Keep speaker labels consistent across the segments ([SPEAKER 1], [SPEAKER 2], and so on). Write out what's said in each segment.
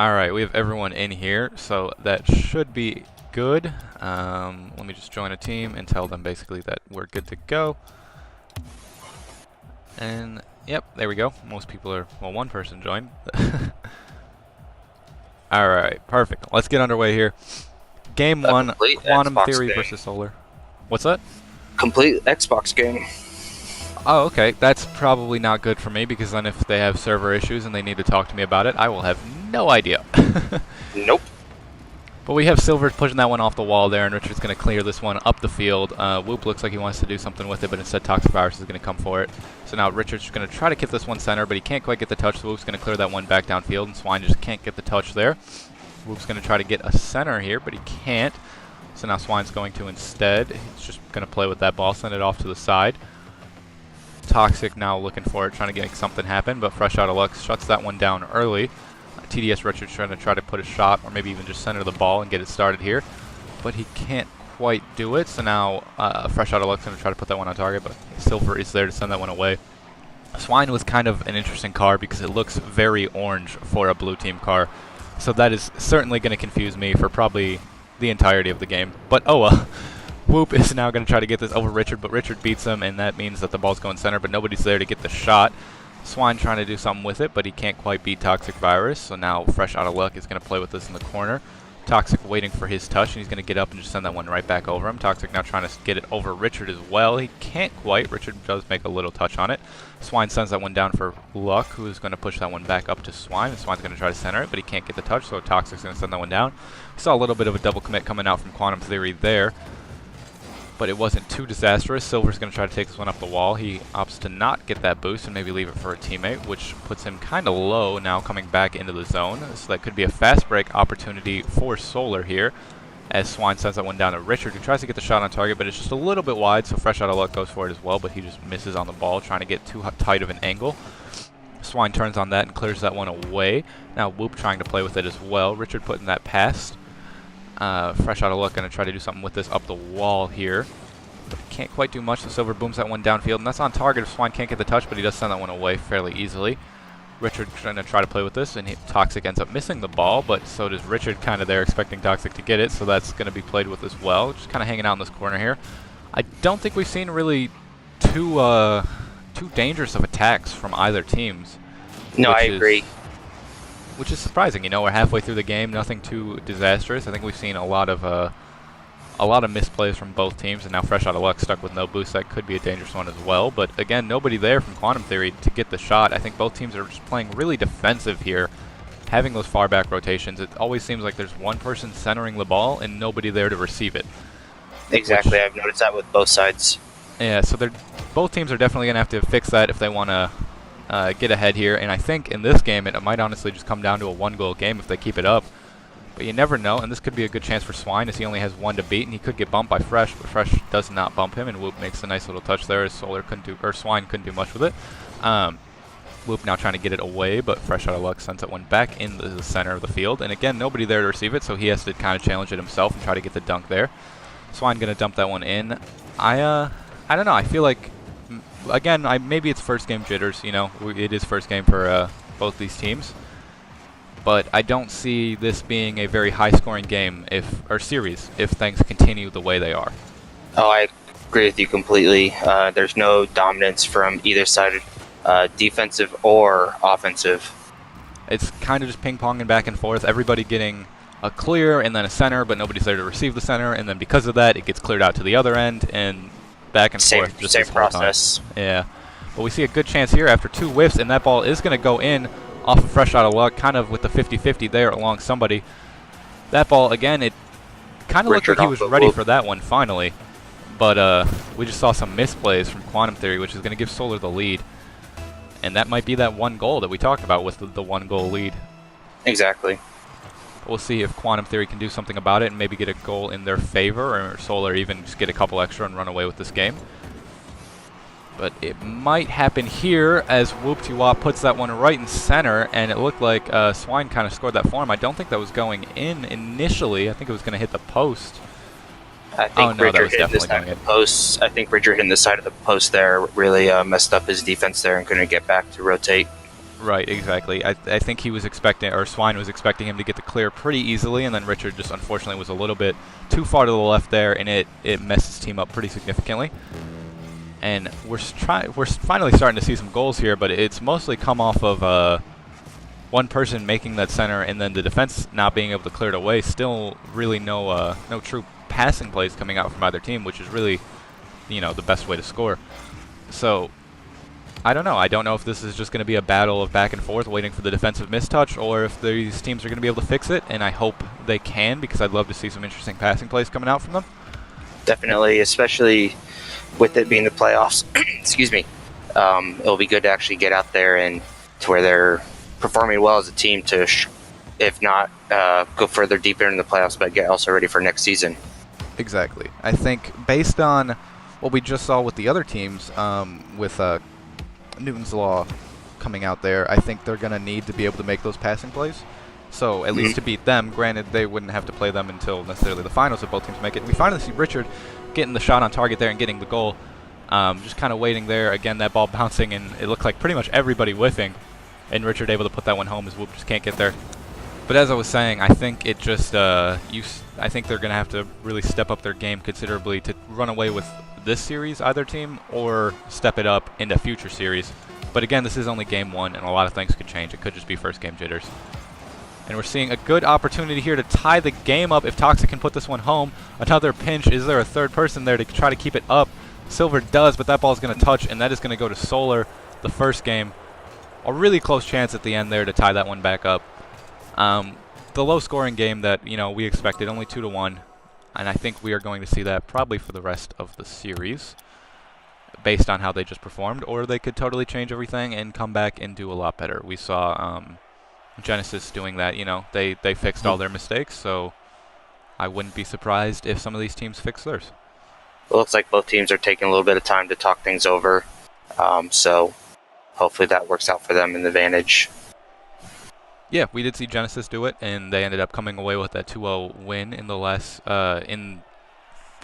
[SPEAKER 1] Alright, we have everyone in here, so that should be good. Let me just join a team and tell them basically that we're good to go. And, yep, there we go. Most people are, well, one person joined. Alright, perfect. Let's get underway here. Game 1, Quantum
[SPEAKER 2] Xbox
[SPEAKER 1] Theory
[SPEAKER 2] game.
[SPEAKER 1] versus Solar. What's that?
[SPEAKER 2] Complete Xbox game.
[SPEAKER 1] Oh, okay. That's probably not good for me, because then if they have server issues and they need to talk to me about it, I will have no idea.
[SPEAKER 2] Nope.
[SPEAKER 1] But we have Silver pushing that one off the wall there, and Richard's going to clear this one up the field. Whoop looks like he wants to do something with it, but instead Toxic Virus is going to come for it. So now Richard's going to try to get this one center, but he can't quite get the touch, so Whoop's going to clear that one back downfield, and Swine just can't get the touch there. Whoop's going to try to get a center here, but he can't. So now Swine's going to instead. He's just going to play with that ball, send it off to the side. Toxic now looking for it, trying to get something happen, but Fresh Out of Luck shuts that one down early. TDS Richard's trying to put a shot, or maybe even just center the ball and get it started here, but he can't quite do it. So now Fresh Out of Luck's going to try to put that one on target, but Silver is there to send that one away. Swine was kind of an interesting car because it looks very orange for a blue team car, so that is certainly going to confuse me for probably the entirety of the game. But oh well. Whoop is now going to try to get this over Richard, but Richard beats him, and that means that the ball's going center, but nobody's there to get the shot. Swine trying to do something with it, but he can't quite beat Toxic Virus, so now Fresh Out of Luck is going to play with this in the corner. Toxic waiting for his touch, and he's going to get up and just send that one right back over him. Toxic now trying to get it over Richard as well. He can't quite. Richard does make a little touch on it. Swine sends that one down for Luck, who is going to push that one back up to Swine, and Swine's going to try to center it, but he can't get the touch, so Toxic's going to send that one down. We saw a little bit of a double commit coming out from Quantum Theory there, but it wasn't too disastrous. Silver's going to try to take this one up the wall. He opts to not get that boost and maybe leave it for a teammate, which puts him kind of low now coming back into the zone. So that could be a fast break opportunity for Solar here, as Swine sends that one down to Richard, who tries to get the shot on target, but it's just a little bit wide, so Fresh Out of Luck goes for it as well, but he just misses on the ball, trying to get too tight of an angle. Swine turns on that and clears that one away. Now Whoop trying to play with it as well. Richard putting that past. Fresh Out of Luck going to try to do something with this up the wall here. But can't quite do much, so Silver booms that one downfield, and that's on target if Swine can't get the touch, but he does send that one away fairly easily. Richard trying to try to play with this, and Toxic ends up missing the ball, but so does Richard kind of there expecting Toxic to get it, so that's going to be played with as well. Just kind of hanging out in this corner here. I don't think we've seen really too dangerous of attacks from either teams.
[SPEAKER 2] No, I agree.
[SPEAKER 1] Which is surprising. You know, we're halfway through the game, nothing too disastrous. I think we've seen a lot of misplays from both teams, and now Fresh Out of Luck stuck with no boost. That could be a dangerous one as well. But again, nobody there from Quantum Theory to get the shot. I think both teams are just playing really defensive here, having those far back rotations. It always seems like there's one person centering the ball and nobody there to receive it.
[SPEAKER 2] Exactly, I've noticed that with both sides.
[SPEAKER 1] Yeah, so both teams are definitely going to have to fix that if they want to get ahead here, and I think in this game it might honestly just come down to a one-goal game if they keep it up. But you never know, and this could be a good chance for Swine as he only has one to beat, and he could get bumped by Fresh, but Fresh does not bump him, and Whoop makes a nice little touch there as Swine couldn't do much with it. Whoop now trying to get it away, but Fresh Out of Luck sends that one back into the center of the field, and again, nobody there to receive it, so he has to kind of challenge it himself and try to get the dunk there. Swine going to dump that one in. I don't know, I feel like, again, maybe it's first game jitters, you know, it is first game for both these teams. But I don't see this being a very high-scoring game series if things continue the way they are.
[SPEAKER 2] Oh, I agree with you completely. There's no dominance from either side, defensive or offensive.
[SPEAKER 1] It's kind of just ping-ponging back and forth, everybody getting a clear and then a center, but nobody's there to receive the center, and then because of that, it gets cleared out to the other end, and back and forth. Just
[SPEAKER 2] same process.
[SPEAKER 1] Yeah. But we see a good chance here after two whiffs, and that ball is going to go in off of Fresh Out of Luck, kind of with the 50-50 there along somebody. That ball, again, it kind of looked like he was ready for that one finally. But we just saw some misplays from Quantum Theory, which is going to give Solar the lead. And that might be that one goal that we talked about with the one-goal lead.
[SPEAKER 2] Exactly.
[SPEAKER 1] We'll see if Quantum Theory can do something about it and maybe get a goal in their favor, or Solar even just get a couple extra and run away with this game. But it might happen here as Whoop-de-Wop puts that one right in center, and it looked like Swine kind of scored that for him. I don't think that was going in initially. I think it was going to hit the post.
[SPEAKER 2] I think Richard hit this side of the post. I think Richard hitting the side of the post there really messed up his defense there and couldn't get back to rotate.
[SPEAKER 1] Right, exactly. I think he was expecting, or Swine was expecting him to get the clear pretty easily, and then Richard just unfortunately was a little bit too far to the left there, and it messed his team up pretty significantly. And we're finally starting to see some goals here, but it's mostly come off of one person making that center, and then the defense not being able to clear it away. Still, really no true passing plays coming out from either team, which is really, the best way to score. So, I don't know. I don't know if this is just going to be a battle of back and forth, waiting for the defensive mistouch, or if these teams are going to be able to fix it. And I hope they can, because I'd love to see some interesting passing plays coming out from them.
[SPEAKER 2] Definitely, especially with it being the playoffs. Excuse me. It'll be good to actually get out there and to where they're performing well as a team to, if not go further deeper in the playoffs, but get also ready for next season.
[SPEAKER 1] Exactly. I think based on what we just saw with the other teams, with Newton's Law coming out there, I think they're going to need to be able to make those passing plays. So at least to beat them, granted they wouldn't have to play them until necessarily the finals if both teams make it. We finally see Richard getting the shot on target there and getting the goal. Just kind of waiting there. Again, that ball bouncing, and it looked like pretty much everybody whiffing, and Richard able to put that one home as Whoop just can't get there. But as I was saying, I think it just I think they're going to have to really step up their game considerably to run away with this series, either team, or step it up into future series. But again, this is only game one, and a lot of things could change. It could just be first game jitters. And we're seeing a good opportunity here to tie the game up if Toxic can put this one home. Another pinch. Is there a third person there to try to keep it up? Silver does, but that ball is going to touch, and that is going to go to Solar the first game. A really close chance at the end there to tie that one back up. The low-scoring game that we expected, only 2-1, and I think we are going to see that probably for the rest of the series, based on how they just performed. Or they could totally change everything and come back and do a lot better. We saw Genesis doing that. They fixed all their mistakes, so I wouldn't be surprised if some of these teams fix theirs.
[SPEAKER 2] It looks like both teams are taking a little bit of time to talk things over, so hopefully that works out for them in the advantage.
[SPEAKER 1] Yeah, we did see Genesis do it, and they ended up coming away with that 2-0 win in the last what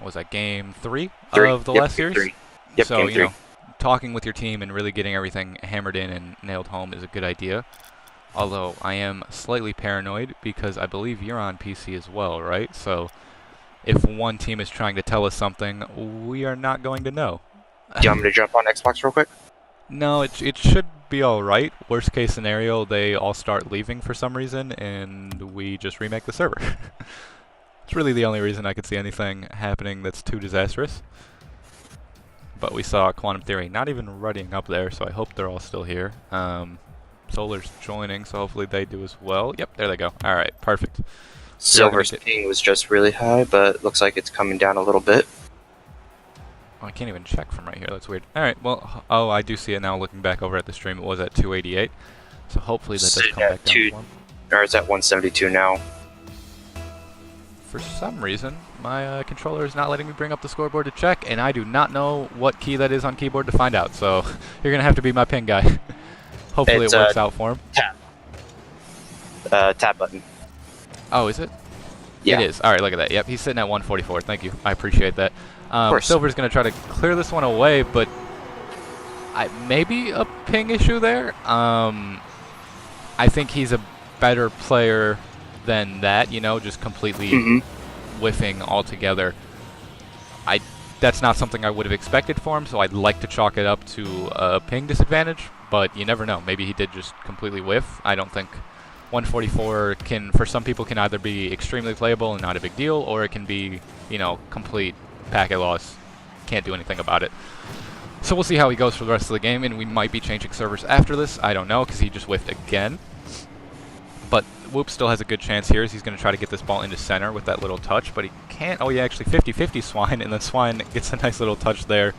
[SPEAKER 1] was that, game 3 of the last series?
[SPEAKER 2] 3. Yep,
[SPEAKER 1] so,
[SPEAKER 2] game 3.
[SPEAKER 1] Talking with your team and really getting everything hammered in and nailed home is a good idea. Although I am slightly paranoid because I believe you're on PC as well, right? So if one team is trying to tell us something, we are not going to know.
[SPEAKER 2] Do you want me to jump on Xbox real quick?
[SPEAKER 1] No, it should be alright. Worst case scenario, they all start leaving for some reason, and we just remake the server. It's really the only reason I could see anything happening that's too disastrous. But we saw Quantum Theory not even running up there, so I hope they're all still here. Solar's joining, so hopefully they do as well. Yep, there they go. Alright, perfect.
[SPEAKER 2] Silver's ping was just really high, but looks like it's coming down a little bit.
[SPEAKER 1] Oh, I can't even check from right here. That's weird. Alright, well, oh, I do see it now looking back over at the stream. It was at 288. So hopefully that does come back down.
[SPEAKER 2] Or it's at 172 now.
[SPEAKER 1] For some reason, my controller is not letting me bring up the scoreboard to check, and I do not know what key that is on keyboard to find out. So you're going to have to be my ping guy. Hopefully it works out for him.
[SPEAKER 2] Tab button.
[SPEAKER 1] Oh, is it?
[SPEAKER 2] Yeah.
[SPEAKER 1] It is. Alright, look at that. Yep, he's sitting at 144. Thank you. I appreciate that. Silver's going to try to clear this one away, but maybe a ping issue there. I think he's a better player than that, just completely whiffing altogether. That's not something I would have expected for him, so I'd like to chalk it up to a ping disadvantage, but you never know. Maybe he did just completely whiff. I don't think 144 for some people can either be extremely playable and not a big deal, or it can be, complete packet loss. Can't do anything about it. So we'll see how he goes for the rest of the game, and we might be changing servers after this. I don't know, because he just whiffed again. But Whoop still has a good chance here, as he's going to try to get this ball into center with that little touch, but he can't. Oh, yeah, actually 50-50 Swine, and then Swine gets a nice little touch there.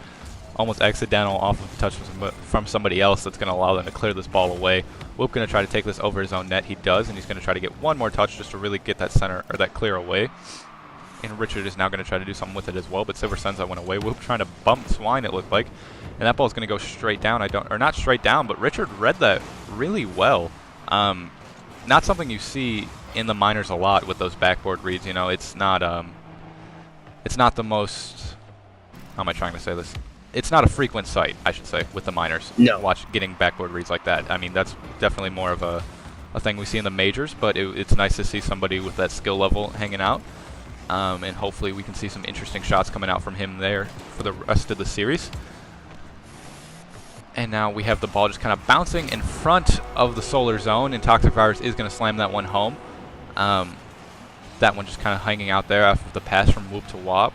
[SPEAKER 1] Almost accidental off of a touch from somebody else that's going to allow them to clear this ball away. Whoop going to try to take this over his own net. He does, and he's going to try to get one more touch just to really get that center, or that clear away. And Richard is now going to try to do something with it as well, but Silver sends that one away. Whoop trying to bump Swine, it looked like. And that ball's going to go straight down. Or not straight down, but Richard read that really well. Not something you see in the minors a lot with those backboard reads. It's not the most. How am I trying to say this? it's not a frequent sight, I should say, with the minors.
[SPEAKER 2] No.
[SPEAKER 1] Watch getting backboard reads like that. I mean, that's definitely more of a thing we see in the majors, but it's nice to see somebody with that skill level hanging out. And hopefully we can see some interesting shots coming out from him there for the rest of the series. And now we have the ball just kind of bouncing in front of the solar zone, and Toxic Virus is going to slam that one home. That one just kind of hanging out there after the pass from Whoop to Wop.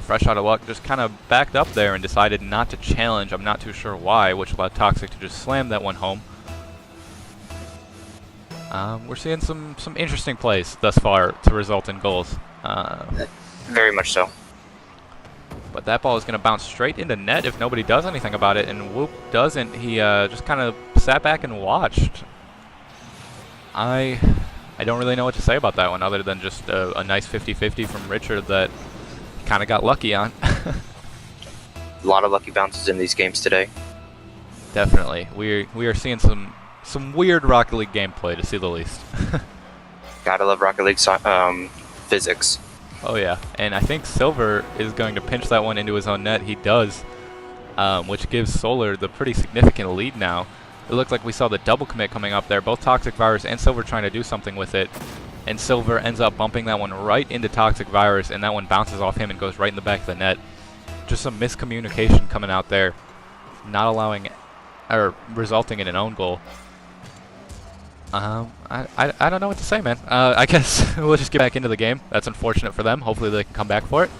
[SPEAKER 1] Fresh out of luck, just kind of backed up there and decided not to challenge. I'm not too sure why, which allowed Toxic to just slam that one home. We're seeing some interesting plays thus far to result in goals.
[SPEAKER 2] Very much so.
[SPEAKER 1] But that ball is going to bounce straight into net if nobody does anything about it, and Whoop doesn't. He just kind of sat back and watched. I don't really know what to say about that one other than just a nice 50-50 from Richard that kind of got lucky on.
[SPEAKER 2] A lot of lucky bounces in these games today.
[SPEAKER 1] Definitely. We are seeing some weird Rocket League gameplay, to say the least.
[SPEAKER 2] Gotta love Rocket League physics.
[SPEAKER 1] Oh yeah, and I think Silver is going to pinch that one into his own net. He does, which gives Solar the pretty significant lead now. It looked like we saw the double commit coming up there, both Toxic Virus and Silver trying to do something with it, and Silver ends up bumping that one right into Toxic Virus, and that one bounces off him and goes right in the back of the net. Just some miscommunication coming out there, not allowing, or resulting in an own goal. I don't know what to say, man. I guess we'll just get back into the game. That's unfortunate for them. Hopefully they can come back for it.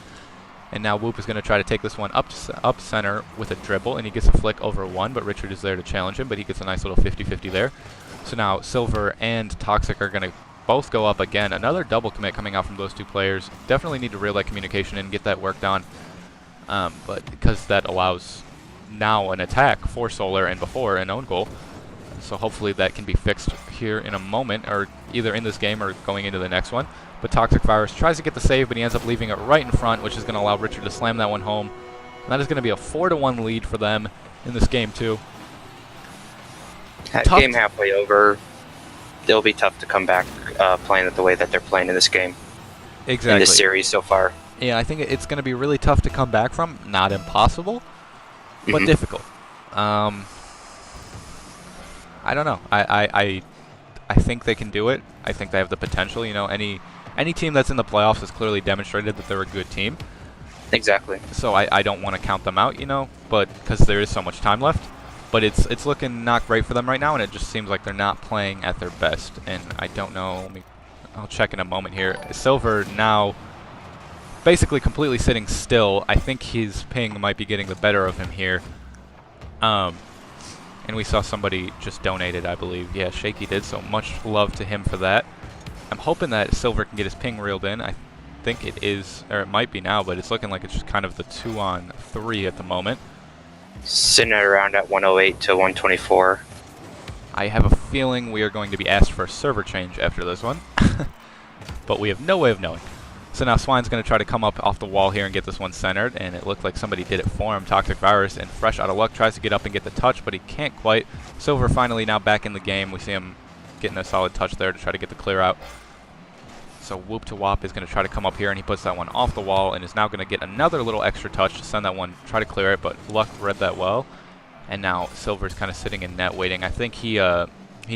[SPEAKER 1] And now Whoop is going to try to take this one up center with a dribble, and he gets a flick over one, but Richard is there to challenge him, but he gets a nice little 50-50 there. So now Silver and Toxic are going to both go up again. Another double commit coming out from those two players. Definitely need to reel that communication and get that worked on. But because that allows now an attack for Solar and before an own goal. So hopefully that can be fixed here in a moment, or either in this game or going into the next one. But Toxic Virus tries to get the save, but he ends up leaving it right in front, which is going to allow Richard to slam that one home. And that is going to be a 4-1 lead for them in this game, too.
[SPEAKER 2] Game halfway over, it'll be tough to come back playing it the way that they're playing in this game.
[SPEAKER 1] Exactly.
[SPEAKER 2] In this series so far.
[SPEAKER 1] Yeah, I think it's going to be really tough to come back from. Not impossible, but difficult. I don't know. I think they can do it. I think they have the potential. You know, any team that's in the playoffs has clearly demonstrated that they're a good team.
[SPEAKER 2] Exactly.
[SPEAKER 1] So I don't want to count them out, you know, but because there is so much time left. But it's looking not great for them right now, and it just seems like they're not playing at their best. And I don't know. I'll check in a moment here. Silver now basically completely sitting still. I think his ping might be getting the better of him here. And we saw somebody just donated, I believe. Yeah, Shaky did, so much love to him for that. I'm hoping that Silver can get his ping reeled in. I think it is, or it might be now, but it's looking like it's just kind of the 2-on-3 at the moment.
[SPEAKER 2] Sitting at around at 108 to 124.
[SPEAKER 1] I have a feeling we are going to be asked for a server change after this one. But we have no way of knowing. So now Swine's going to try to come up off the wall here and get this one centered, and it looked like somebody did it for him. Toxic Virus, and Fresh out of luck, tries to get up and get the touch, but he can't quite. Silver finally now back in the game. We see him getting a solid touch there to try to get the clear out. So Whoop to Wop is going to try to come up here, and he puts that one off the wall, and is now going to get another little extra touch to send that one, try to clear it, but Luck read that well. And now Silver's kind of sitting in net waiting. I think he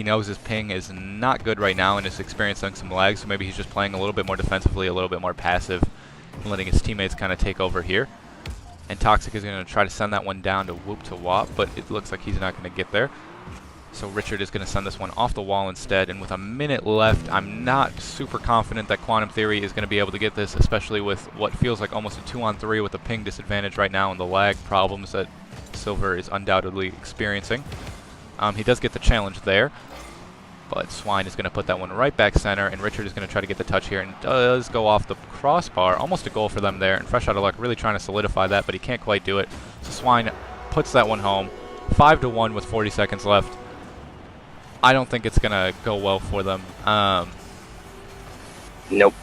[SPEAKER 1] knows his ping is not good right now and is experiencing some lag, so maybe he's just playing a little bit more defensively, a little bit more passive, and letting his teammates kind of take over here. And Toxic is going to try to send that one down to Whoop to Wop, but it looks like he's not going to get there. So Richard is going to send this one off the wall instead, and with a minute left, I'm not super confident that Quantum Theory is going to be able to get this, especially with what feels like almost a 2-on-3 with the ping disadvantage right now and the lag problems that Silver is undoubtedly experiencing. He does get the challenge there, but Swine is going to put that one right back center, and Richard is going to try to get the touch here, and does go off the crossbar. Almost a goal for them there, and Fresh out of luck really trying to solidify that, but he can't quite do it. So Swine puts that one home. 5-1 with 40 seconds left. I don't think it's going to go well for them.
[SPEAKER 2] Nope.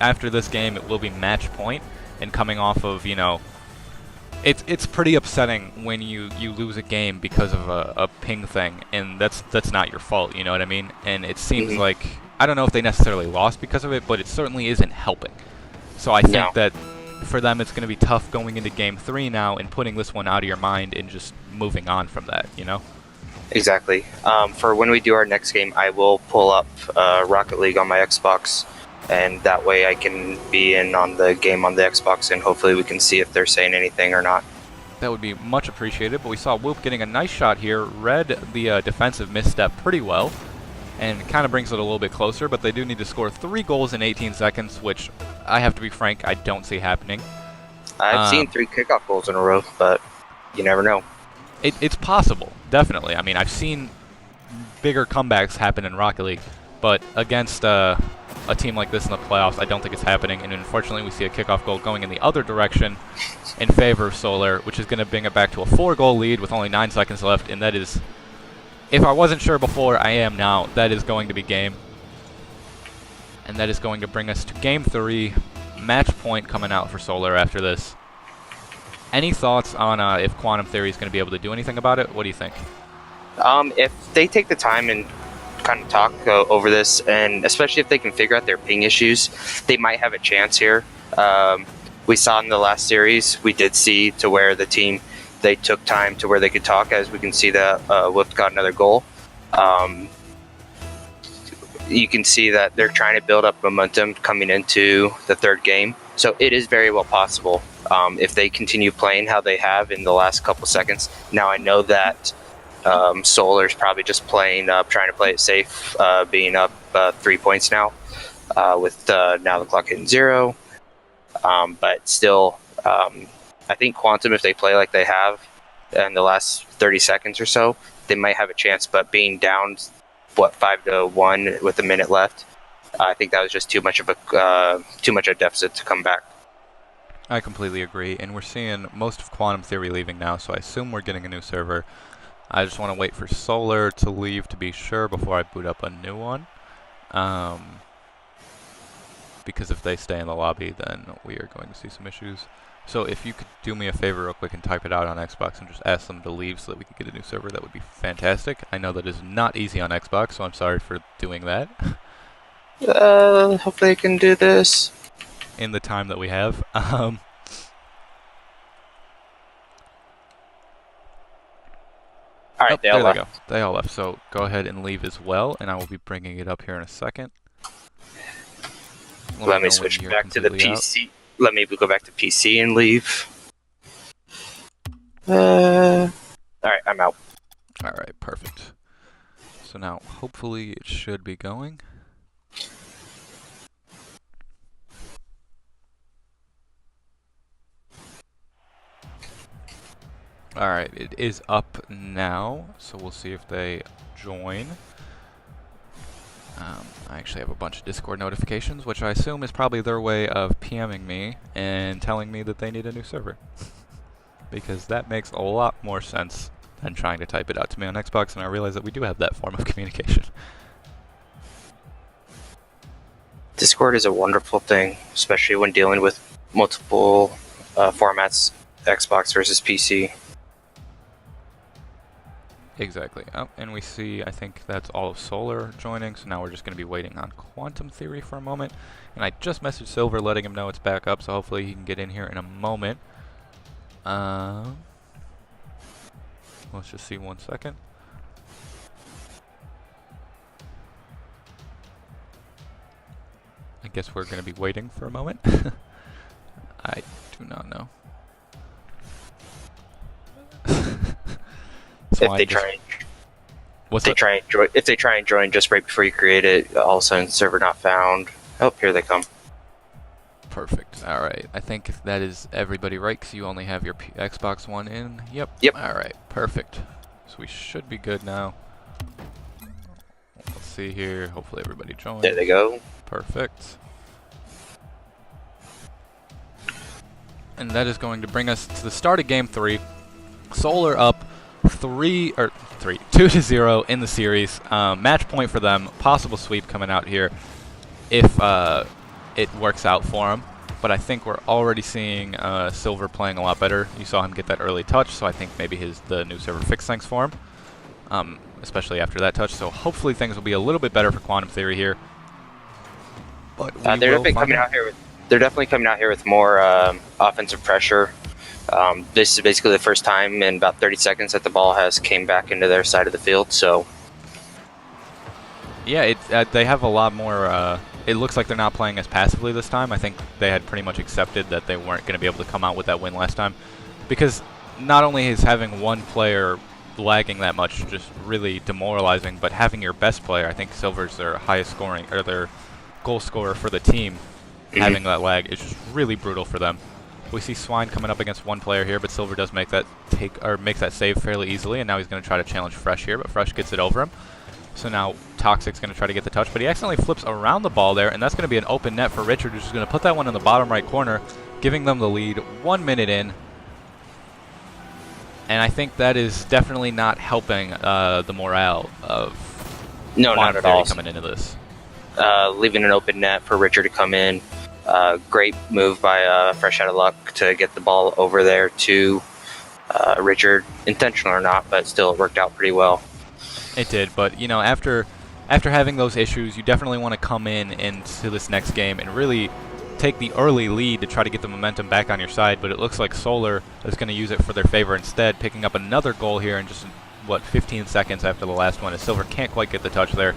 [SPEAKER 1] After this game, it will be match point, and coming off of, you know, it's pretty upsetting when you lose a game because of a ping thing, and that's not your fault, you know what I mean? And it seems like, I don't know if they necessarily lost because of it, but it certainly isn't helping. So I think that for them it's going to be tough going into Game 3 now and putting this one out of your mind and just moving on from that, you know?
[SPEAKER 2] Exactly. For when we do our next game, I will pull up Rocket League on my Xbox, and that way I can be in on the game on the Xbox, and hopefully we can see if they're saying anything or not.
[SPEAKER 1] That would be much appreciated, but we saw Whoop getting a nice shot here, read the defensive misstep pretty well, and kind of brings it a little bit closer, but they do need to score 3 goals in 18 seconds, which, I have to be frank, I don't see happening.
[SPEAKER 2] I've seen 3 kickoff goals in a row, but you never know.
[SPEAKER 1] It's possible, definitely. I mean, I've seen bigger comebacks happen in Rocket League, but against a team like this in the playoffs, I don't think it's happening, and unfortunately we see a kickoff goal going in the other direction in favor of Solar, which is going to bring it back to a 4-goal lead with only 9 seconds left, and that is, if I wasn't sure before, I am now. That is going to be game. And that is going to bring us to Game 3, match point coming out for Solar after this. Any thoughts on if Quantum Theory is going to be able to do anything about it? What do you think?
[SPEAKER 2] If they take the time and kind of talk over this, and especially if they can figure out their ping issues, they might have a chance here. We saw in the last series, we did see to where the team, they took time to where they could talk, as we can see that Whoop got another goal. You can see that they're trying to build up momentum coming into the third game. So it is very well possible if they continue playing how they have in the last couple seconds. Now I know that Solar's probably just playing, trying to play it safe, being up 3 points now, with now the clock hitting 0. But still, I think Quantum, if they play like they have in the last 30 seconds or so, they might have a chance. But being down, 5-1 with a minute left, I think that was just too much of a deficit to come back.
[SPEAKER 1] I completely agree, and we're seeing most of Quantum Theory leaving now, so I assume we're getting a new server. I just want to wait for Solar to leave to be sure before I boot up a new one. Because if they stay in the lobby, then we are going to see some issues. So if you could do me a favor real quick and type it out on Xbox and just ask them to leave so that we can get a new server, that would be fantastic. I know that is not easy on Xbox, so I'm sorry for doing that.
[SPEAKER 2] Hopefully I can do this
[SPEAKER 1] in the time that we have.
[SPEAKER 2] Alright,
[SPEAKER 1] there they go. They all left. So go ahead and leave as well, and I will be bringing it up here in a second.
[SPEAKER 2] Let me switch back to the PC. Let me go back to PC and leave. Alright, I'm out.
[SPEAKER 1] Alright, perfect. So now, hopefully it should be going. Alright, it is up now, so we'll see if they join. I actually have a bunch of Discord notifications, which I assume is probably their way of PMing me and telling me that they need a new server. Because that makes a lot more sense than trying to type it out to me on Xbox, and I realize that we do have that form of communication.
[SPEAKER 2] Discord is a wonderful thing, especially when dealing with multiple formats, Xbox versus PC.
[SPEAKER 1] Exactly. Oh, and we see, I think that's all of Solar joining, so now we're just going to be waiting on Quantum Theory for a moment. And I just messaged Silver letting him know it's back up, so hopefully he can get in here in a moment. Let's just see 1 second. I guess we're going to be waiting for a moment. I do not know.
[SPEAKER 2] If they try and join just right before you create it, all of a sudden server not found. Oh, here they come.
[SPEAKER 1] Perfect. All right. I think that is everybody right, because you only have your Xbox One in. Yep. All right. Perfect. So we should be good now. Let's see here. Hopefully everybody joins.
[SPEAKER 2] There they go.
[SPEAKER 1] Perfect. And that is going to bring us to the start of Game 3. Solar up 2-0 in the series. Match point for them. Possible sweep coming out here if it works out for them. But I think we're already seeing Silver playing a lot better. You saw him get that early touch, so I think maybe the new server fixed things for him, especially after that touch. So hopefully things will be a little bit better for Quantum Theory here. But
[SPEAKER 2] they're definitely coming out here with they're definitely coming out here with more offensive pressure. This is basically the first time in about 30 seconds that the ball has came back into their side of the field. So,
[SPEAKER 1] yeah, they have a lot more. It looks like they're not playing as passively this time. I think they had pretty much accepted that they weren't going to be able to come out with that win last time, because not only is having one player lagging that much just really demoralizing, but having your best player, I think Silver's their highest scoring or their goal scorer for the team, having that lag is just really brutal for them. We see Swine coming up against one player here, but Silver does make that makes that save fairly easily, and now he's going to try to challenge Fresh here, but Fresh gets it over him. So now Toxic's going to try to get the touch, but he accidentally flips around the ball there, and that's going to be an open net for Richard, who's just going to put that one in the bottom right corner, giving them the lead 1 minute in. And I think that is definitely not helping the morale of
[SPEAKER 2] not at all.
[SPEAKER 1] coming into this.
[SPEAKER 2] Leaving an open net for Richard to come in. Great move by Fresh Out of Luck to get the ball over there to Richard, intentional or not, but still it worked out pretty well.
[SPEAKER 1] It did, but you know, after having those issues, you definitely want to come into this next game and really take the early lead to try to get the momentum back on your side. But it looks like Solar is going to use it for their favor instead, picking up another goal here in just 15 seconds after the last one, as Silver can't quite get the touch there.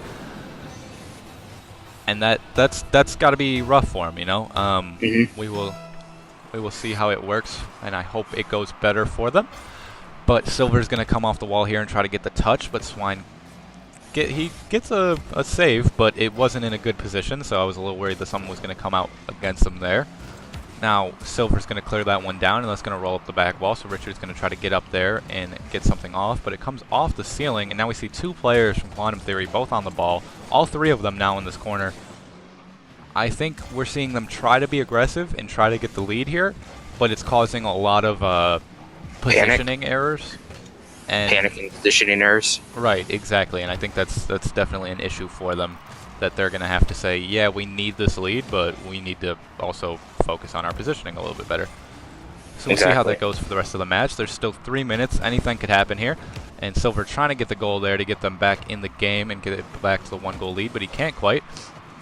[SPEAKER 1] And that's got to be rough for him, you know. We will see how it works, and I hope it goes better for them. But Silver's going to come off the wall here and try to get the touch, but Swine gets a save, but it wasn't in a good position, so I was a little worried that someone was going to come out against him there. Now Silver's going to clear that one down, and that's going to roll up the back wall, so Richard's going to try to get up there and get something off, but it comes off the ceiling, and now we see two players from Quantum Theory both on the ball, all three of them now in this corner. I think we're seeing them try to be aggressive and try to get the lead here, but it's causing a lot of positioning errors. And
[SPEAKER 2] panicking positioning errors.
[SPEAKER 1] Right, exactly, and I think that's definitely an issue for them, that they're going to have to say, yeah, we need this lead, but we need to also focus on our positioning a little bit better. So we'll see how that goes for the rest of the match. There's still 3 minutes. Anything could happen here. And Silver trying to get the goal there to get them back in the game and get it back to the 1-goal lead, but he can't quite.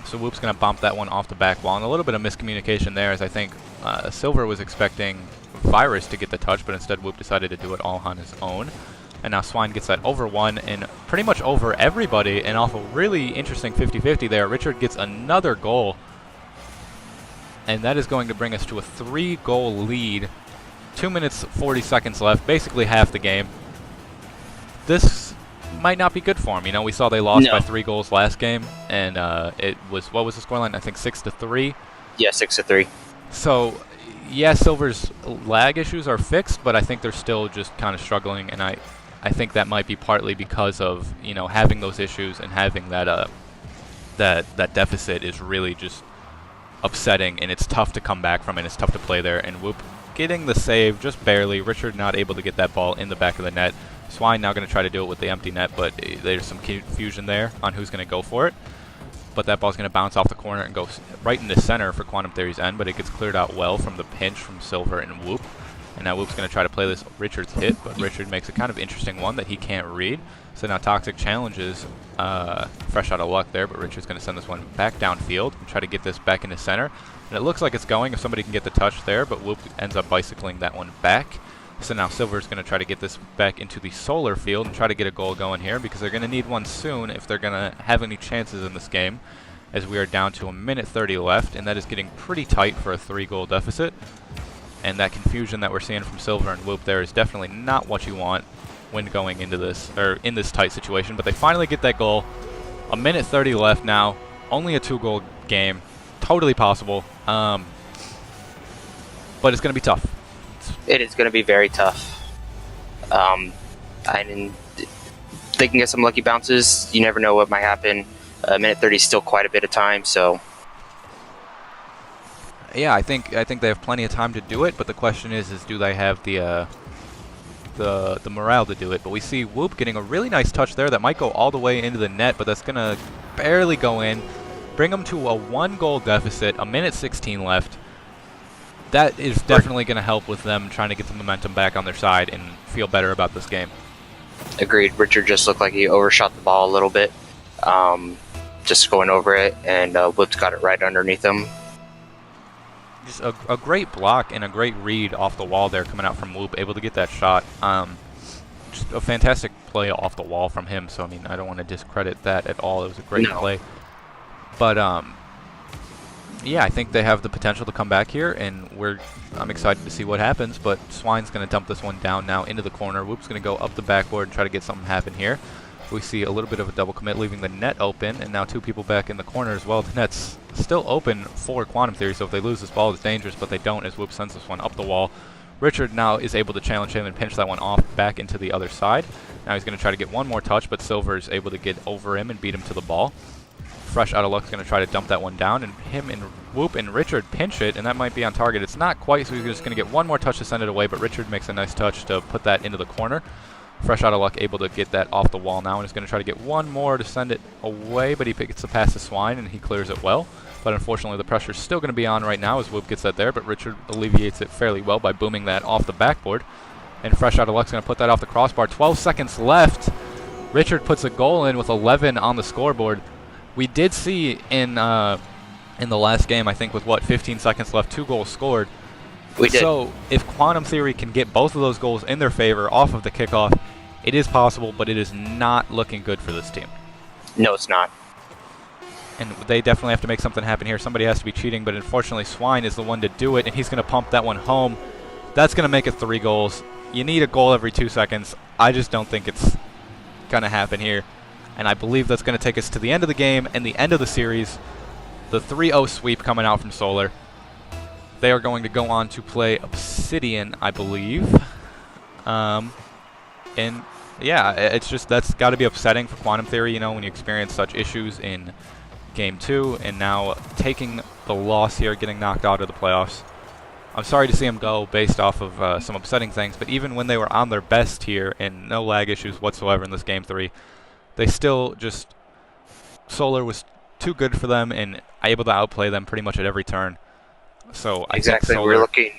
[SPEAKER 1] So Whoop's going to bump that one off the back wall. And a little bit of miscommunication there, as I think Silver was expecting Virus to get the touch, but instead Whoop decided to do it all on his own. And now Swine gets that over one and pretty much over everybody, and off a really interesting 50-50 there, Richard gets another goal. And that is going to bring us to a 3-goal lead. 2 minutes, 40 seconds left, basically half the game. This might not be good for them. You know, we saw they lost by 3 goals last game, and it was, what was the scoreline? I think 6-3.
[SPEAKER 2] Yeah, 6-3.
[SPEAKER 1] So, yeah, Silver's lag issues are fixed, but I think they're still just kind of struggling, and I think that might be partly because of, you know, having those issues and having that that deficit is really just upsetting, and it's tough to come back from, and it's tough to play there. And Whoop getting the save just barely. Richard not able to get that ball in the back of the net. Swine now going to try to do it with the empty net, but there's some confusion there on who's going to go for it. But that ball's going to bounce off the corner and go right in the center for Quantum Theory's end, but it gets cleared out well from the pinch from Silver and Whoop. And now Whoop's going to try to play this Richard's hit, but Richard makes a kind of interesting one that he can't read. So now Toxic challenges Fresh Out of Luck there, but Richard's going to send this one back downfield and try to get this back into center. And it looks like it's going if somebody can get the touch there, but Whoop ends up bicycling that one back. So now Silver's going to try to get this back into the Solar field and try to get a goal going here, because they're going to need one soon if they're going to have any chances in this game, as we are down to 1:30 left, and that is getting pretty tight for a 3-goal deficit. And that confusion that we're seeing from Silver and Whoop there is definitely not what you want when going into this, or in this tight situation. But they finally get that goal. 1:30 left now. Only a 2-goal game. Totally possible. But it's going to be tough.
[SPEAKER 2] It is going to be very tough. They can get some lucky bounces. You never know what might happen. 1:30 is still quite a bit of time, so.
[SPEAKER 1] Yeah, I think they have plenty of time to do it, but the question is do they have the morale to do it? But we see Whoop getting a really nice touch there that might go all the way into the net, but that's going to barely go in. Bring them to a 1-goal deficit, 1:16 left. That is definitely going to help with them trying to get the momentum back on their side and feel better about this game.
[SPEAKER 2] Agreed. Richard just looked like he overshot the ball a little bit, just going over it, and Whoop's got it right underneath him.
[SPEAKER 1] just a great block and a great read off the wall there coming out from Whoop, able to get that shot. Just a fantastic play off the wall from him. So I mean, I don't want to discredit that at all. It was a great play. But yeah, I think they have the potential to come back here, and I'm excited to see what happens. But Swine's going to dump this one down now into the corner. Whoop's going to go up the backboard and try to get something happen here. We see a little bit of a double commit, leaving the net open, and now two people back in the corner as well. The net's still open for Quantum Theory, so if they lose this ball, it's dangerous, but they don't as Whoop sends this one up the wall. Richard now is able to challenge him and pinch that one off back into the other side. Now he's going to try to get one more touch, but Silver is able to get over him and beat him to the ball. Fresh out of luck is going to try to dump that one down, and him and Whoop and Richard pinch it, and that might be on target. It's not quite, so he's just going to get one more touch to send it away, but Richard makes a nice touch to put that into the corner. Fresh out of luck, able to get that off the wall now, and is going to try to get one more to send it away, but he gets the pass to Swine, and he clears it well. But unfortunately, the pressure's still going to be on right now as Whoop gets that there, but Richard alleviates it fairly well by booming that off the backboard. And Fresh out of luck's going to put that off the crossbar. 12 seconds left. Richard puts a goal in with 11 on the scoreboard. We did see in the last game, I think with 15 seconds left, 2 goals scored.
[SPEAKER 2] We did.
[SPEAKER 1] So if Quantum Theory can get both of those goals in their favor off of the kickoff, it is possible, but it is not looking good for this team.
[SPEAKER 2] No, it's not.
[SPEAKER 1] And they definitely have to make something happen here. Somebody has to be cheating, but unfortunately Swine is the one to do it, and he's going to pump that one home. That's going to make it 3 goals. You need a goal every 2 seconds. I just don't think it's going to happen here. And I believe that's going to take us to the end of the game and the end of the series. The 3-0 sweep coming out from Solar. They are going to go on to play Obsidian, I believe. And yeah, it's just, that's got to be upsetting for Quantum Theory, you know, when you experience such issues in Game 2 and now taking the loss here, getting knocked out of the playoffs. I'm sorry to see them go based off of some upsetting things, but even when they were on their best here and no lag issues whatsoever in this Game 3, they still just, Solar was too good for them and able to outplay them pretty much at every turn. So
[SPEAKER 2] exactly,
[SPEAKER 1] I think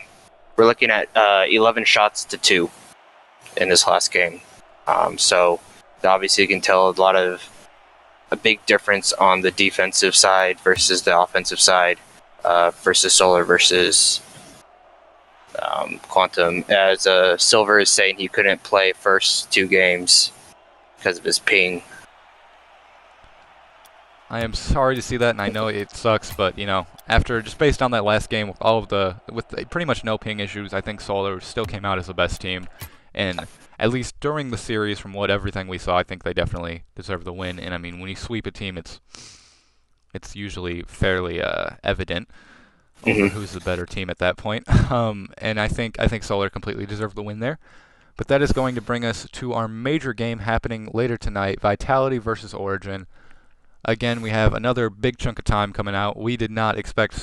[SPEAKER 2] we're looking at 11 shots to 2 in this last game. So obviously you can tell a big difference on the defensive side versus the offensive side, versus Solar versus Quantum. As Silver is saying, he couldn't play first 2 games because of his ping.
[SPEAKER 1] I am sorry to see that, and I know it sucks, but you know, after just based on that last game with pretty much no ping issues, I think Solar still came out as the best team, and at least during the series, from everything we saw, I think they definitely deserve the win. And I mean, when you sweep a team, it's usually fairly evident who's the better team at that point. And I think Solar completely deserved the win there. But that is going to bring us to our major game happening later tonight: Vitality versus Origin. Again, we have another big chunk of time coming out. We did not expect